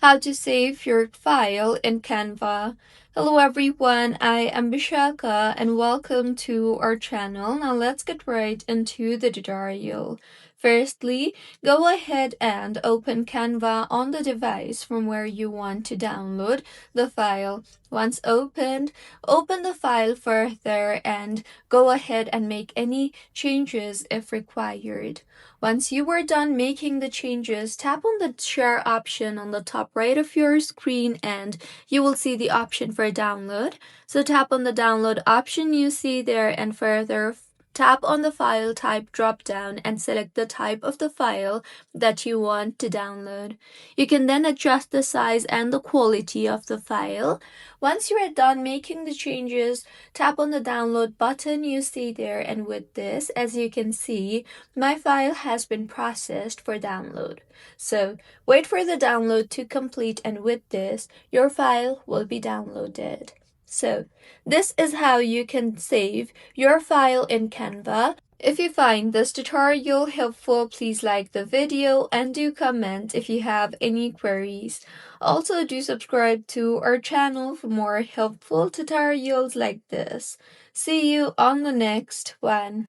How to save your file in Canva. Hello everyone, I am Bishaka and welcome to our channel. Now let's get right into the tutorial. Firstly, go ahead and open Canva on the device from where you want to download the file. Once opened, open the file further and go ahead and make any changes if required. Once you are done making the changes, tap on the share option on the top right of your screen and you will see the option for download. So tap on the download option you see there and further tap on the file type drop down and select the type of the file that you want to download. You can then adjust the size and the quality of the file. Once you are done making the changes, tap on the download button you see there, and with this, as you can see, my file has been processed for download. So wait for the download to complete, and with this, your file will be downloaded. So this is how you can save your file in Canva. If you find this tutorial helpful, please like the video and do comment if you have any queries. Also, do subscribe to our channel for more helpful tutorials like this. See you on the next one.